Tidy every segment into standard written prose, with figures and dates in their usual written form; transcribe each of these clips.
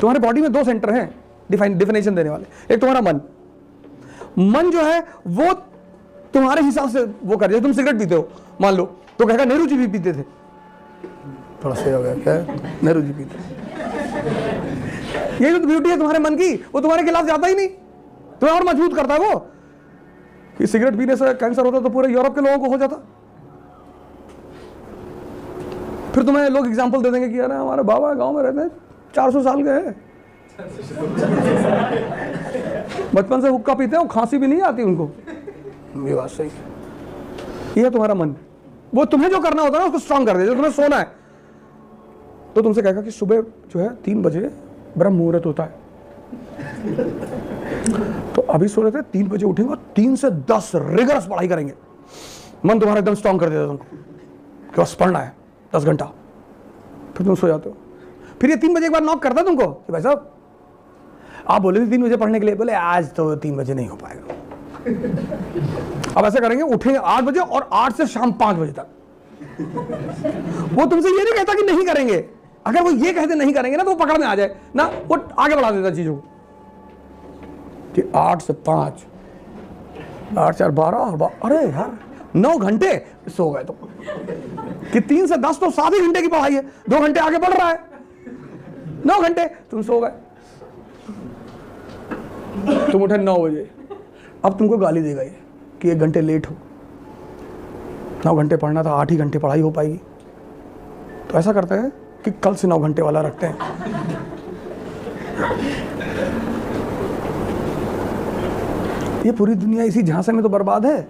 तुम्हारे बॉडी में दो सेंटर हैं डिफिनेशन देने वाले। एक तुम्हारा मन जो है वो तुम्हारे हिसाब से वो कर, जैसे तुम सिगरेट पीते हो मान लो, तो कहेगा नेहरू जी भी पीते थे, थोड़ा सही हो गया क्या, नेहरू जी पीते। ये जो ब्यूटी है तुम्हारे मन की, वो तुम्हारे खिलाफ जाता ही नहीं, तुम्हें और मजबूत करता है वो। कि सिगरेट पीने से कैंसर होता तो पूरे यूरोप के लोगों को हो जाता। फिर तुम्हें लोग एग्जांपल दे देंगे कि यार हमारे बाबा गांव में रहते हैं 400 साल के हैं, बचपन से हुक्का पीते हैं, खांसी भी नहीं आती उनको। ये बात सही है। ये है तुम्हारा मन, वो तुम्हें जो करना होता है ना उसको स्ट्रांग कर दे। जो तुम्हें सोना है तो तुमसे कहेगा कि सुबह जो है 3 बजे ब्रह्म मुहूर्त होता है, तो अभी सो रहे थे, 3 बजे उठेंगे और 3 से 10 रिगरस पढ़ाई करेंगे। मन तुम्हारा एकदम स्ट्रांग कर देता तुमको कि बस पढ़ना है 10 घंटा। फिर तुम सो जाते हो। फिर ये 3 बजे एक बार नॉक करता है तुमको कि भाई साहब आप बोले थे 3 बजे पढ़ने के लिए, बोले आज तो 3 बजे नहीं हो पाएगा। अब ऐसा करेंगे, उठेंगे 8 बजे और 8 से शाम 5 बजे तक। वो तुमसे ये नहीं कहता कि नहीं करेंगे, अगर वो ये कहते नहीं करेंगे ना तो वो पकड़ में आ जाए ना, वो आगे बढ़ा देता चीजों को कि 8 से 5, 8 4 12, अरे यार 9 घंटे सो गए तो कि 3 से 10 तो 7 ही घंटे की पढ़ाई है, 2 घंटे आगे बढ़ रहा है, 9 घंटे तुम सो गए। तुम उठे 9 बजे, अब तुमको गाली देगा ये कि 1 घंटे लेट हो, 9 घंटे पढ़ना था, 8 ही घंटे पढ़ाई हो पाएगी। तो ऐसा करते हैं कि कल से 9 घंटे वाला रखते हैं। ये पूरी दुनिया इसी झांसे में तो बर्बाद है।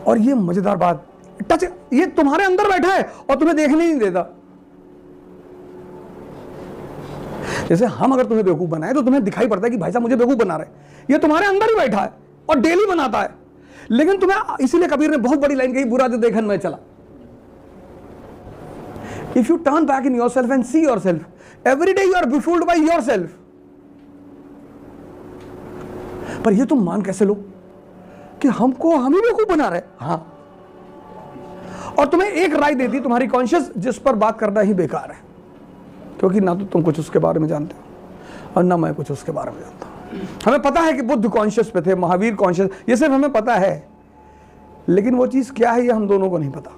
और ये मजेदार बात, टच, ये तुम्हारे अंदर बैठा है और तुम्हें देखने नहीं देता। जैसे हम अगर तुम्हें बेवकूफ बनाए तो तुम्हें दिखाई पड़ता है कि भाई साहब मुझे बेवकूफ बना रहे, ये तुम्हारे अंदर ही बैठा है और डेली बनाता है। लेकिन तुम्हें, इसीलिए कबीर ने बहुत बड़ी लाइन कही, बुरा जो देखन में चला। If you turn back in yourself and see yourself, every day you are befooled by yourself. पर ये तुम मान कैसे लो कि हम ही बेवकूफ बना रहे? हाँ, और तुम्हें एक राय देती तुम्हारी कॉन्शियस, जिस पर बात करना ही बेकार है, क्योंकि ना तो तुम कुछ उसके बारे में जानते हो और ना मैं कुछ उसके बारे में जानता हूं। हमें पता है कि बुद्ध कॉन्शियस पे थे, महावीर कॉन्शियस, ये सिर्फ हमें पता है, लेकिन वो चीज क्या है ये हम दोनों को नहीं पता।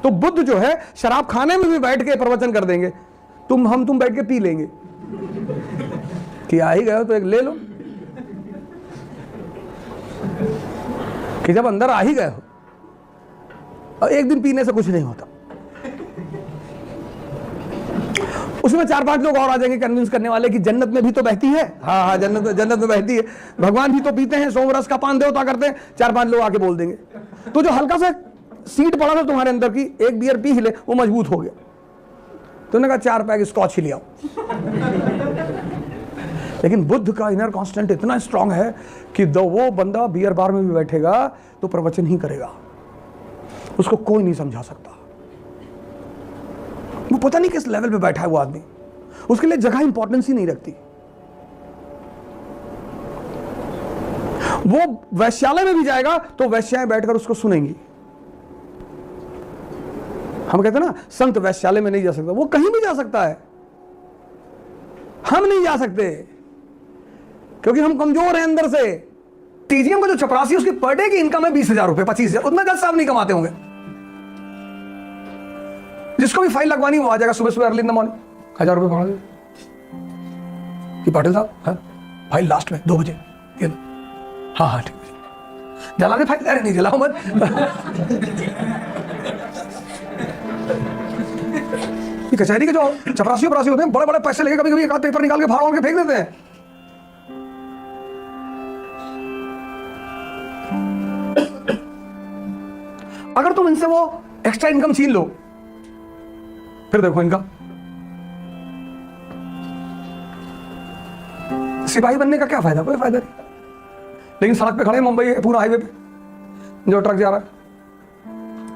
तो बुद्ध जो है शराब खाने में भी बैठ के प्रवचन कर देंगे, तुम बैठ के पी लेंगे कि आ ही गए हो तो एक ले लो, कि जब अंदर आ ही गए हो, और एक दिन पीने से कुछ नहीं होता। उसमें 4-5 लोग और आ जाएंगे कन्विंस करने वाले कि जन्नत में भी तो बहती है। हाँ, जन्नत में बहती है, भगवान भी तो पीते हैं, 100 रस का पान देवता करते हैं। 4-5 लोग आके बोल देंगे। तो जो हल्का सा सीट पड़ा था तुम्हारे अंदर की, एक बियर पी हिले, वो मजबूत हो गया। तुमने कहा 4 पैक स्कॉच ही लिया। लेकिन बुद्ध का इनर कांस्टेंट इतना स्ट्रांग है कि वो बंदा बियर बार में भी बैठेगा तो प्रवचन ही करेगा, उसको कोई नहीं समझा सकता। वो पता नहीं किस लेवल पे बैठा है वो आदमी, उसके लिए जगह इंपॉर्टेंस ही नहीं रखती। वो वैश्यालय में भी जाएगा तो वैश्याएं बैठकर उसको सुनेंगी। हम कहते हैं ना संत वैश्यालय में नहीं जा सकता, वो कहीं भी जा सकता है, हम नहीं जा सकते क्योंकि हम कमजोर हैं अंदर से। टीजीएम का जो चपरासी उसकी पर डे की इनकम है 20,000 रुपए, 25,000, उतना जज साहब नहीं कमाते होंगे। जिसको भी फाइल लगवानी वो आ जाएगा सुबह अर्ली इन द मॉर्निंग, 1,000 रुपए भाड़ा दे कि पाटिल साहब फाइल लास्ट में 2 बजे, हाँ ठीक है, जला दे फाइल। अरे नहीं जलाओ मत। ये कचहरी के जो चपरासी होते हैं, बड़े बड़े पैसे लेके कभी कभी एक आध पेपर निकाल के फाड़ के फेंक देते हैं। अगर तुम इनसे वो एक्स्ट्रा इनकम छीन लो, फिर देखो इनका सिपाही बनने का क्या फायदा, कोई फायदा नहीं। लेकिन सड़क पे खड़े मुंबई पूरा हाईवे पे जो ट्रक जा रहा है,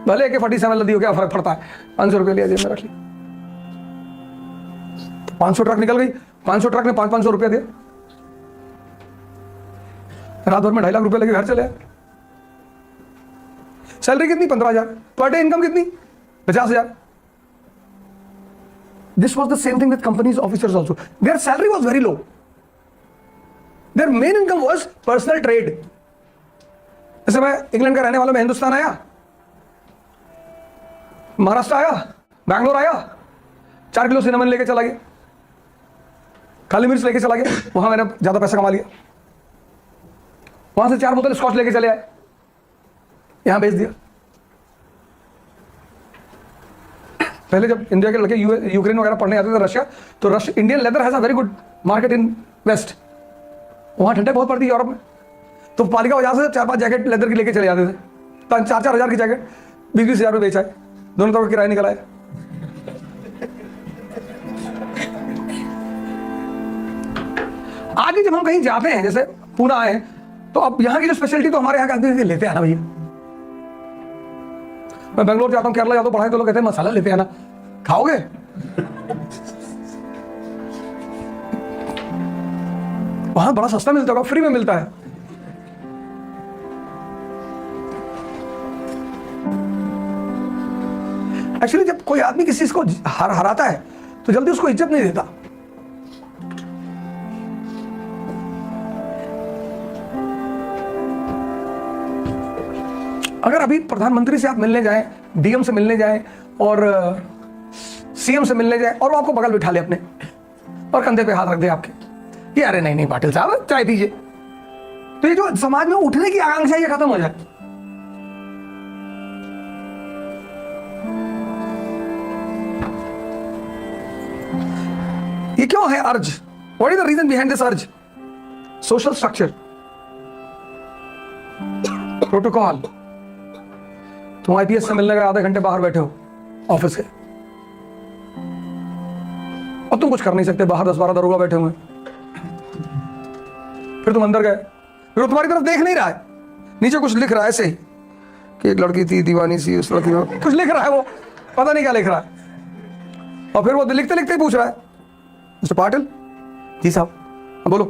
भले AK-47 लदी हो, क्या फर्क पड़ता है, 500 रुपये लिया जेब में रख ली, 500 ट्रक निकल गई, 500 ट्रक ने 500 रुपया दिया, रात भर में 2.5 लाख रुपए लेके घर चले। सैलरी कितनी? 15,000। पर डे इनकम कितनी? 50,000। This was the same thing with companies officers also. Their salary was very low. Their main income was personal trade. जैसे मैं इंग्लैंड का रहने वाला, मैं हिंदुस्तान आया, महाराष्ट्र आया, बैंगलोर आया, 4 किलो सिनेमन लेके चला गया, काली मिर्च लेके चला गया, वहां मैंने ज्यादा पैसा कमा लिया, वहां से 4 बोतल स्कॉच लेके चले आए, यहां बेच दिया। पहले जब इंडिया के लड़के यूक्रेन वगैरह पढ़ने आते थे रशिया, तो Indian leather has a very good market in west. वहां ठंडक बहुत पड़ती है यूरोप में, तो पालिका वजह से 4-5 जैकेट लेदर की लेके चले जाते थे, 4-4 हजार की जैकेट 20-20 हजार में बेचा है, दोनों तरफ किराया निकला है। आगे जब हम कहीं जाते हैं, जैसे पूना आए, तो अब यहाँ की जो स्पेशलिटी तो हमारे यहाँ के आदमी लेते हैं ना भैया। मैं बेंगलोर जाता हूँ, केरला जाता हूँ पढ़ाई, तो लोग कहते हैं मसाला लेते हैं ना, खाओगे? वहां बड़ा सस्ता मिलता होगा, फ्री में मिलता है। एक्चुअली जब कोई आदमी किसी चीज को हराता है तो जल्दी उसको इज्जत नहीं देता। अगर अभी प्रधानमंत्री से आप मिलने जाएं, डीएम से मिलने जाएं और सीएम से मिलने जाएं, और वो आपको बगल बिठा ले अपने और कंधे पे हाथ रख दे आपके, कि अरे नहीं पाटिल साहब चाय पीजिए, तो ये जो समाज में उठने की आकांक्षा ये खत्म हो जाए। ये क्यों है urge? What is the reason behind this urge? Social structure, protocol. तुम आईपीएस से मिलने गए, आधे घंटे बाहर बैठे हो ऑफिस के, और तुम कुछ कर नहीं सकते, बाहर 10-12 दरोगा बैठे हुए। फिर तुम अंदर गए, फिर वो तुम्हारी तरफ देख नहीं रहा है, नीचे कुछ लिख रहा है ऐसे ही कि एक लड़की थी दीवानी सी, उस लड़की में कुछ लिख रहा है, वो पता नहीं क्या लिख रहा है, और फिर वो लिखते लिखते ही पूछ रहा है, मिस्टर पाटिल जी साहब, बोलो।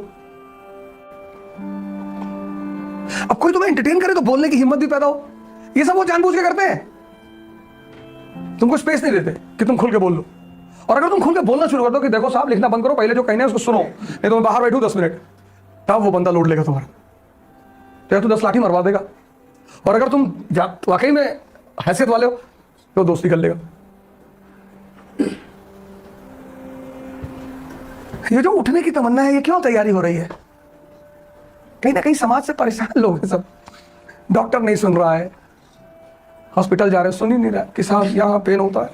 अब कोई तुम्हें एंटरटेन करे तो बोलने की हिम्मत भी पैदा हो। ये सब वो जानबूझ के करते हैं, तुमको स्पेस नहीं देते कि तुम खुल के बोल लो। और अगर तुम खुल के बोलना शुरू कर दो कि देखो साहब लिखना बंद करो, पहले जो कहना है उसको सुनो, नहीं तो मैं बाहर बैठूं 10 मिनट, तब वो बंदा लोड लेगा तुम्हारा, तो तू 10 लाठी मरवा देगा। और अगर तुम वाकई में हैसियत वाले हो तो दोस्ती कर लेगा। ये जो उठने की तमन्ना है, ये क्यों तैयारी हो रही है? कहीं ना कहीं समाज से परेशान लोग हैं सब। डॉक्टर नहीं सुन रहा है, हॉस्पिटल जा रहे हैं, सुन ही नहीं रहा कि साहब यहाँ पेन होता है,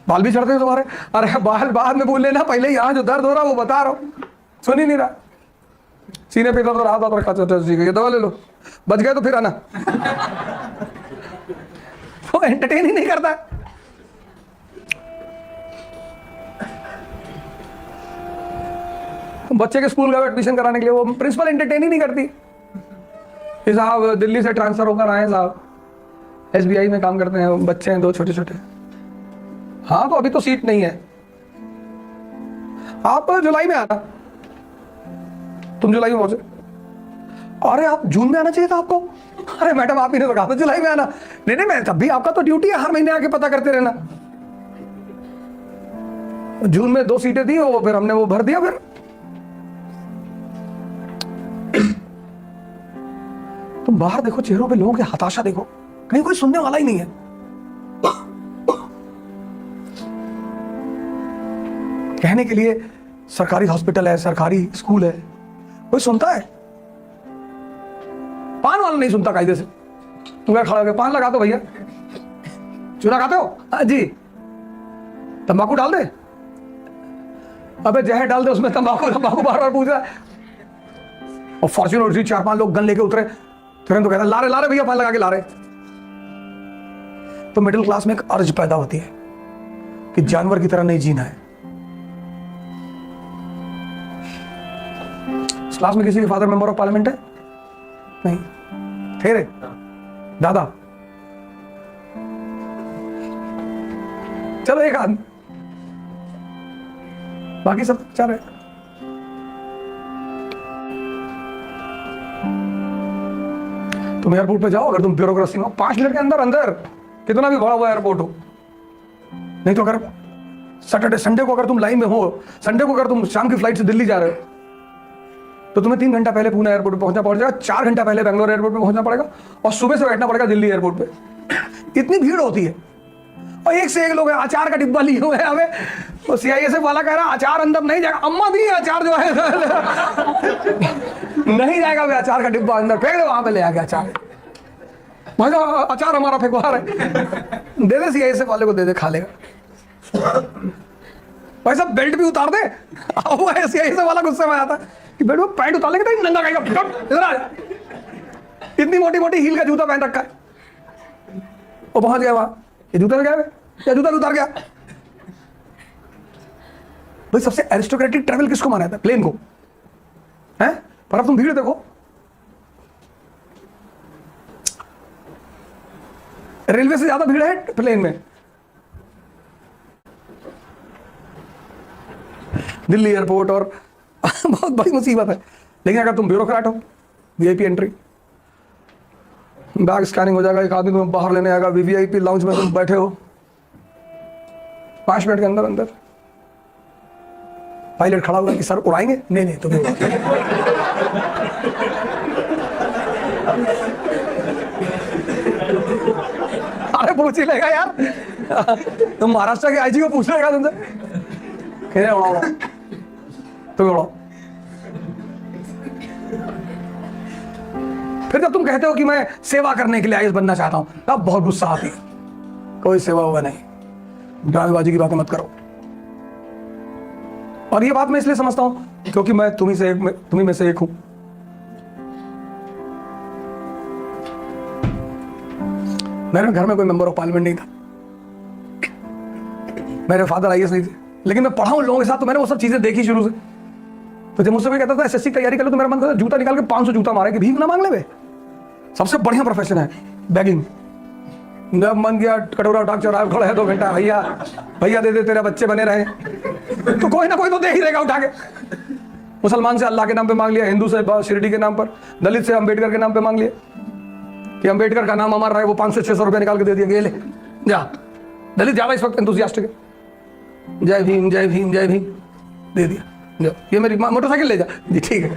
बाल भी चढ़ते हैं तुम्हारे, अरे बाल बाद में बोल लेना, पहले यहाँ जो दर्द हो रहा है वो बता रहा हूँ, सुन ही नहीं रहा। सीने पे दर्द हाथ रखा, ये दवा ले लो, बच गए तो फिर आना। वो एंटरटेन ही नहीं करता। बच्चे के स्कूल का एडमिशन कराने के लिए वो प्रिंसिपल एंटरटेन ही नहीं करती। साहब दिल्ली से ट्रांसफर होकर आए साहब, एसबीआई में काम करते हैं, बच्चे हैं 2 छोटे-छोटे। हाँ तो अभी तो सीट नहीं है, आप जुलाई में आना। तुम जुलाई में पहुंचे, अरे आप जून में आना चाहिए था आपको। अरे मैडम आप ही ने तो कहा था जुलाई में आना। नहीं नहीं, मैं तब भी, आपका तो ड्यूटी है हर महीने आके पता करते रहना। जून में 2 सीटें थी, वो फिर हमने वो भर दिया। फिर तुम बाहर देखो, चेहरों पे लोगों की हताशा देखो, कहीं कोई सुनने वाला ही नहीं है। कहने के लिए सरकारी हॉस्पिटल है, सरकारी स्कूल है, कोई सुनता है? पान वाला नहीं सुनता कायदे से। तुम क्या खड़ा हो गया, पान लगा दो भैया, चूना खाते हो? हाँ जी। तंबाकू डाल दे? अबे जहर डाल दे उसमें, तंबाकू तंबाकू बार बार पूछ रहा है। और फॉर्च्यूनर 4-5 लोग गन लेके उतरे, तुरंत तो कहता ला रहे भैया, पान लगा के ला रहे। तो मिडिल क्लास में एक अर्ज पैदा होती है कि जानवर की तरह नहीं जीना है। इस क्लास में किसी के फादर मेंबर ऑफ पार्लियामेंट है? नहीं। थे रे दादा? चलो एक आदमी, बाकी सब चाह रहे। तुम एयरपोर्ट पे जाओ, अगर तुम ब्यूरोक्रेसी में 5 मिनट के अंदर अंदर, कितना भी बड़ा हुआ एयरपोर्ट हो, नहीं तो अगर सैटरडे संडे को अगर तुम लाइन में हो, संडे को अगर तुम शाम की फ्लाइट से दिल्ली जा रहे हो, तो तुम्हें 3 घंटा पहले पुणे एयरपोर्ट पे पहुंचना पड़ेगा, 4 घंटा पहले बैंगलोर एयरपोर्ट पे पहुंचना पड़ेगा, और सुबह से बैठना पड़ेगा दिल्ली एयरपोर्ट पे। इतनी भीड़ होती है, और एक से एक लोग अचार का डिब्बा लिए हुए हैं हमें। तो CISF वाला कह रहा अचार अंदर नहीं जाएगा, अम्मा दी अचार जो है नहीं जाएगा, वे अचार का डिब्बा अंदर फेंक दे, वहां पे ले आ गया अचार। मैं अचार हमारा फेंकवा रहे, दे दे CISF वाले को, दे दे, खा लेगा। भाई साहब बेल्ट भी उतार दे, वो CISF वाला गुस्से में आता है कि बेल्ट में पैंट उतार लेंगे तो नंगा कहेगा, इधर आ जा। इतनी मोटी मोटी हील का जूता पहन रखा है, वो पहुंच गया वहां, ये जूता गया या जूता उतार गया। भाई सबसे एरिस्टोक्रेटिक ट्रैवल किसको माना जाता है? प्लेन को, हैं? पर अब तुम भीड़ देखो, रेलवे से ज्यादा भीड़ है प्लेन में। दिल्ली एयरपोर्ट और बहुत बड़ी मुसीबत है। लेकिन अगर तुम ब्यूरोक्रेट हो, VIP एंट्री, बैग स्कैनिंग हो जाएगा, एक आदमी तुम्हें बाहर लेने आएगा, VVIP लाउंज में तुम बैठे हो, 5 मिनट के अंदर अंदर पायलट खड़ा हुआ कि सर उड़ाएंगे? नहीं तुम्हें अरे पूछ ही लेगा यार, तुम महाराष्ट्र के IG को पूछ लेगा तुमसे, कह उड़ाओ तुम उड़ाओ। फिर जब तुम कहते हो कि मैं सेवा करने के लिए IAS बनना चाहता हूं, तब बहुत गुस्सा आती है। कोई सेवा होगा नहीं, ड्रामेबाजी की बातें मत करो। और ये बात मैं इसलिए समझता हूं क्योंकि मैं तुम्ही में से एक हूं। मेरे घर में कोई मेंबर ऑफ पार्लियामेंट नहीं था, मेरे फादर IAS नहीं थे, लेकिन मैं पढ़ा हूं लोगों के साथ, तो मैंने वो सब चीजें देखी शुरू से। तो जब मुझसे कोई कहता था SSC की तैयारी कर लो, तो मेरा मन करता जूता निकाल के 500 जूता मारे कि भीख ना मांग ले बे। सबसे बढ़िया प्रोफेशन है बैगिंग। जब मन किया कटोरा उठा चौराहे खड़ा है 2 घंटा, भैया भैया दे दे, तेरे बच्चे बने रहे, तो कोई ना कोई तो दे ही देगा उठा के। मुसलमान से अल्लाह के नाम पे मांग लिया, हिंदू से शिरडी के नाम पर, दलित से अम्बेडकर के नाम पे मांग लिया कि अम्बेडकर का नाम हमारा है, वो 500-600 रुपये निकाल के दे दिया, ले जा। दलित ज्यादा इस वक्त एंथुसियास्टिक है, जय भीम जय भीम जय भीम, दे दिया, ये मेरी मोटरसाइकिल ले जा जी, ठीक है।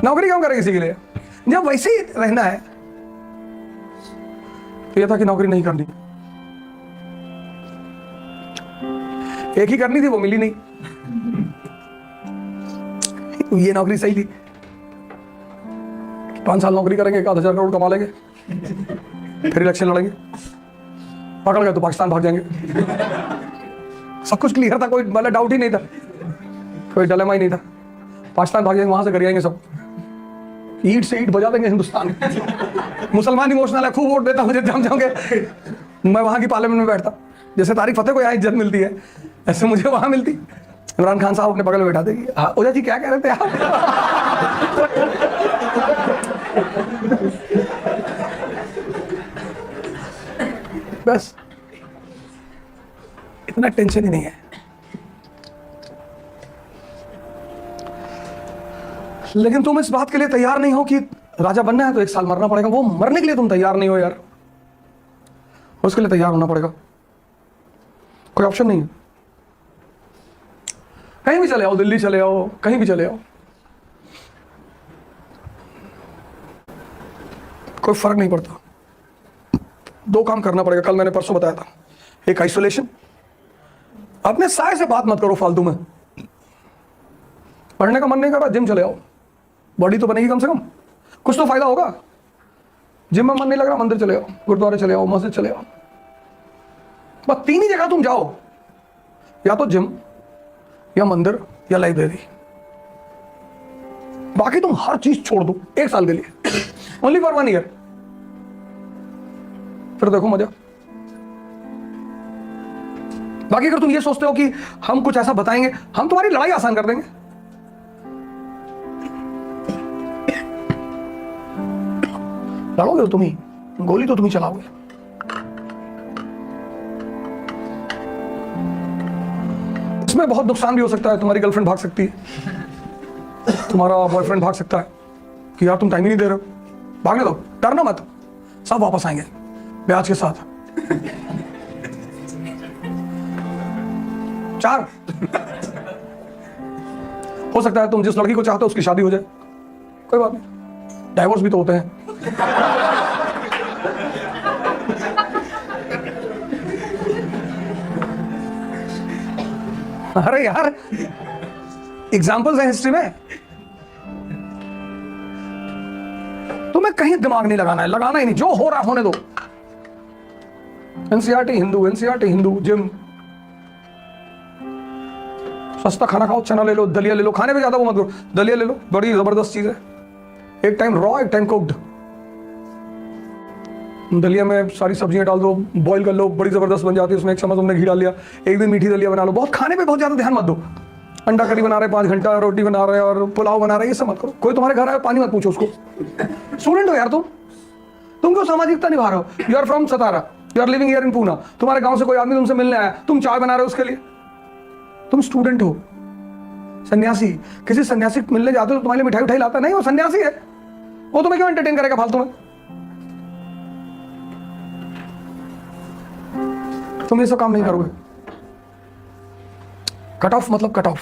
नौकरी क्यों करे किसी के लिए? जब वैसे ही रहना है तो यह था कि नौकरी नहीं करनी, एक ही करनी थी, वो मिली नहीं, तो ये नौकरी सही थी। 5 साल नौकरी करेंगे, 1,000 करोड़ कमा लेंगे, फिर इलेक्शन लड़ेंगे, पकड़ गए तो पाकिस्तान भाग जाएंगे। सब कुछ क्लियर था, कोई मतलब डाउट ही नहीं था, कोई डिलेमा ही नहीं था। पाकिस्तान भाग जाएंगे, वहां से कर आएंगे सब, ईंट से ईंट बजा देंगे हिंदुस्तान। मुसलमान इमोशनल है, खूब वोट देता मुझे, जम जाओगे मैं वहां की पार्लियामेंट में बैठता। जैसे तारिक फतेह को यहाँ इज्जत मिलती है, ऐसे मुझे वहां मिलती। इमरान खान साहब अपने बगल में बैठा देगी, हाँ ओझा जी क्या कह रहे थे आप? बस इतना टेंशन ही नहीं है। लेकिन तुम इस बात के लिए तैयार नहीं हो कि राजा बनना है तो 1 साल मरना पड़ेगा। वो मरने के लिए तुम तैयार नहीं हो यार, उसके लिए तैयार होना पड़ेगा, कोई ऑप्शन नहीं है। कहीं भी चले आओ, दिल्ली चले आओ, कहीं भी चले आओ, कोई फर्क नहीं पड़ता। 2 काम करना पड़ेगा, कल मैंने परसों बताया था। एक आइसोलेशन, अपने साय से बात मत करो फालतू में। पढ़ने का मन नहीं कर रहा, जिम चले आओ, बॉडी तो बनेगी कम से कम, कुछ तो फायदा होगा। जिम में मन नहीं लग रहा, मंदिर चले आओ, गुरुद्वारे चले आओ, मस्जिद चले आओ। बस 3 ही जगह तुम जाओ, या तो जिम या मंदिर या लाइब्रेरी। बाकी तुम हर चीज छोड़ दो 1 साल के लिए, ओनली फॉर 1 ईयर, फिर देखो मजा। बाकी अगर तुम ये सोचते हो कि हम कुछ ऐसा बताएंगे, हम तुम्हारी लड़ाई आसान कर देंगे। लड़ोगे तो तुम ही, गोली तो तुम ही चलाओगे। इसमें बहुत नुकसान भी हो सकता है। तुम्हारी गर्लफ्रेंड भाग सकती है, तुम्हारा बॉयफ्रेंड भाग सकता है कि यार तुम टाइम ही नहीं दे रहे हो। भागने दो, डरना मत, सब वापस आएंगे ब्याज के साथ। 4 हो सकता है तुम जिस लड़की को चाहते हो उसकी शादी हो जाए, कोई बात नहीं, डाइवोर्स भी तो होते हैं। अरे यार एग्जाम्पल्स हैं हिस्ट्री में, तुम्हें कहीं दिमाग नहीं लगाना है, लगाना ही नहीं, जो हो रहा होने दो। NCERT Hindu, NCERT Hindu, gym, सस्ता खाना खाओ, चना ले लो, दलिया ले लो, खाने पे ज्यादा वो मत करो, दलिया ले लो, बड़ी जबरदस्त चीज है। एक टाइम रॉ, एक टाइम कुक्ड। दलिया में सारी सब्जियां डाल दो, बॉईल कर लो, बड़ी जबरदस्त बन जाती है, उसमें 1 चम्मच तुमने घी डाल लिया, एक दिन मीठी दलिया बना लो। बहुत खाने पे बहुत ज्यादा ध्यान मत दो, अंडा करी बना रहे 5 घंटा, रोटी बना रहे और पुलाव बना रहे, ये सब मत करो। कोई तुम्हारे घर आए पानी मत पूछो उसको, स्टूडेंट हो यार तुम क्यों सामाजिकता निभा रहे हो? You are from Satara, you are living here in Poona, तुम्हारे गांव से कोई आदमी तुमसे मिलने आया, तुम चाय बना रहे हो उसके लिए, तुम स्टूडेंट हो। सन्यासी, किसी सन्यासी मिलने जाते हो तो तुम्हारे लिए मिठाई उठाई लाता नहीं, वो सन्यासी है, वो तुम्हें क्यों एंटरटेन करेगा फालतू में? तुम ये सब काम नहीं करोगे। कट ऑफ मतलब कट ऑफ।